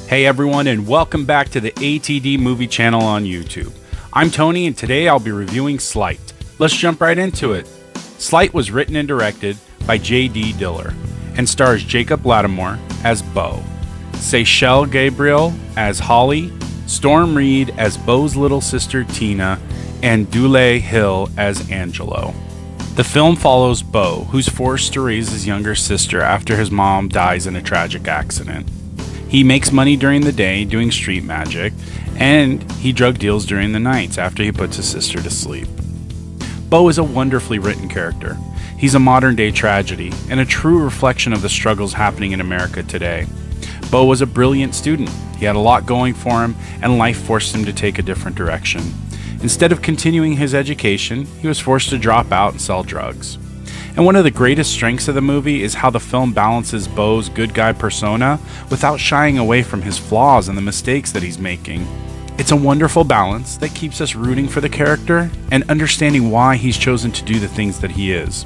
Hey everyone, and welcome back to the ATD Movie Channel on YouTube. I'm Tony, and today I'll be reviewing Sleight. Let's jump right into it. Sleight was written and directed by J.D. Diller and stars Jacob Lattimore as Beau, Seychelle Gabriel as Holly, Storm Reed as Beau's little sister Tina, and Dule Hill as Angelo. The film follows Beau, who's forced to raise his younger sister after his mom dies in a tragic accident. He makes money during the day doing street magic, and he drug deals during the nights after he puts his sister to sleep. Beau is a wonderfully written character. He's a modern-day tragedy and a true reflection of the struggles happening in America today. Beau was a brilliant student. He had a lot going for him, and life forced him to take a different direction. Instead of continuing his education, he was forced to drop out and sell drugs. And one of the greatest strengths of the movie is how the film balances Beau's good guy persona without shying away from his flaws and the mistakes that he's making. It's a wonderful balance that keeps us rooting for the character and understanding why he's chosen to do the things that he is.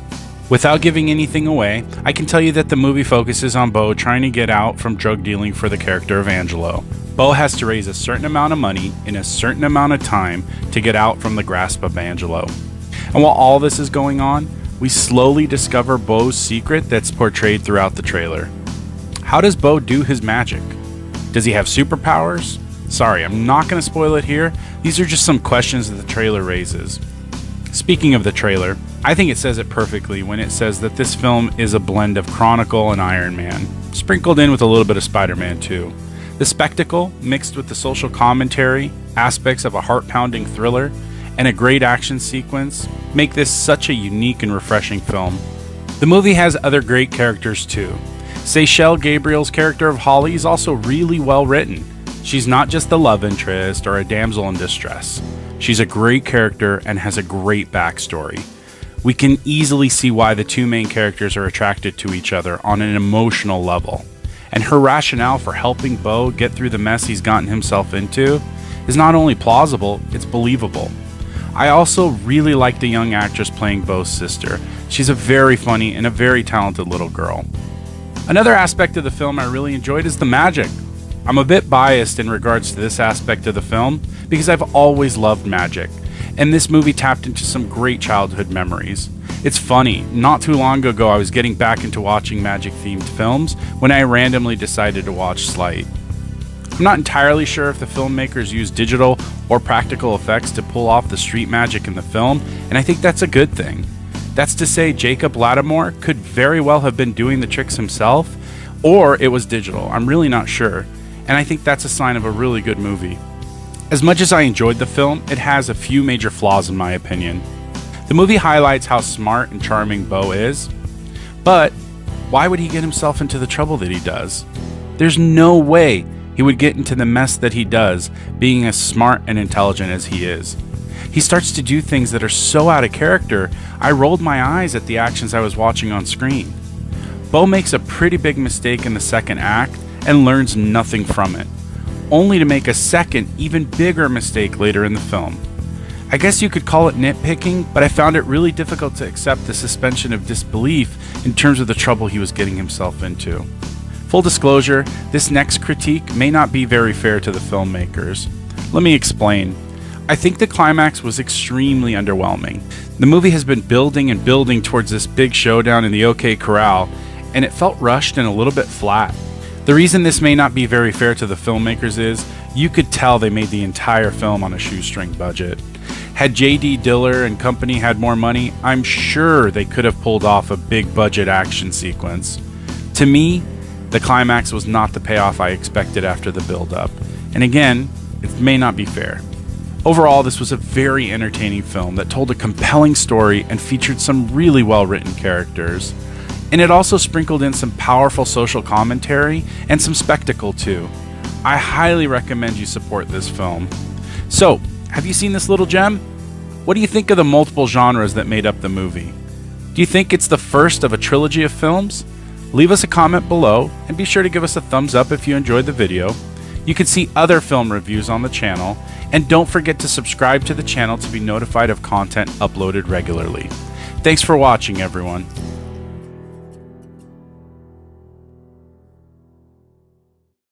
Without giving anything away, I can tell you that the movie focuses on Beau trying to get out from drug dealing for the character of Angelo. Beau has to raise a certain amount of money in a certain amount of time to get out from the grasp of Angelo. And while all this is going on, we slowly discover Beau's secret that's portrayed throughout the trailer. How does Beau do his magic? Does he have superpowers? Sorry, I'm not going to spoil it here. These are just some questions that the trailer raises. Speaking of the trailer, I think it says it perfectly when it says that this film is a blend of Chronicle and Iron Man, sprinkled in with a little bit of Spider-Man too. The spectacle, mixed with the social commentary, aspects of a heart-pounding thriller, and a great action sequence, make this such a unique and refreshing film. The movie has other great characters too. Seychelle Gabriel's character of Holly is also really well written. She's not just the love interest or a damsel in distress. She's a great character and has a great backstory. We can easily see why the two main characters are attracted to each other on an emotional level. And her rationale for helping Beau get through the mess he's gotten himself into is not only plausible, it's believable. I also really like the young actress playing Beau's sister. She's a very funny and a very talented little girl. Another aspect of the film I really enjoyed is the magic. I'm a bit biased in regards to this aspect of the film because I've always loved magic, and this movie tapped into some great childhood memories. It's funny, not too long ago I was getting back into watching magic-themed films when I randomly decided to watch Sleight. I'm not entirely sure if the filmmakers used digital or practical effects to pull off the street magic in the film, and I think that's a good thing. That's to say, Jacob Lattimore could very well have been doing the tricks himself, or it was digital. I'm really not sure, and I think that's a sign of a really good movie. As much as I enjoyed the film, it has a few major flaws in my opinion. The movie highlights how smart and charming Beau is, but why would he get himself into the trouble that he does? There's no way he would get into the mess that he does, being as smart and intelligent as he is. He starts to do things that are so out of character, I rolled my eyes at the actions I was watching on screen. Beau makes a pretty big mistake in the second act and learns nothing from it, only to make a second, even bigger mistake later in the film. I guess you could call it nitpicking, but I found it really difficult to accept the suspension of disbelief in terms of the trouble he was getting himself into. Full disclosure, this next critique may not be very fair to the filmmakers. Let me explain. I think the climax was extremely underwhelming. The movie has been building and building towards this big showdown in the OK Corral, and it felt rushed and a little bit flat. The reason this may not be very fair to the filmmakers is, you could tell they made the entire film on a shoestring budget. Had J.D. Diller and company had more money, I'm sure they could have pulled off a big budget action sequence. To me, the climax was not the payoff I expected after the build-up. And again, it may not be fair. Overall, this was a very entertaining film that told a compelling story and featured some really well-written characters. And it also sprinkled in some powerful social commentary and some spectacle too. I highly recommend you support this film. So, have you seen this little gem? What do you think of the multiple genres that made up the movie? Do you think it's the first of a trilogy of films? Leave us a comment below and be sure to give us a thumbs up if you enjoyed the video. You can see other film reviews on the channel, and don't forget to subscribe to the channel to be notified of content uploaded regularly. Thanks for watching, everyone.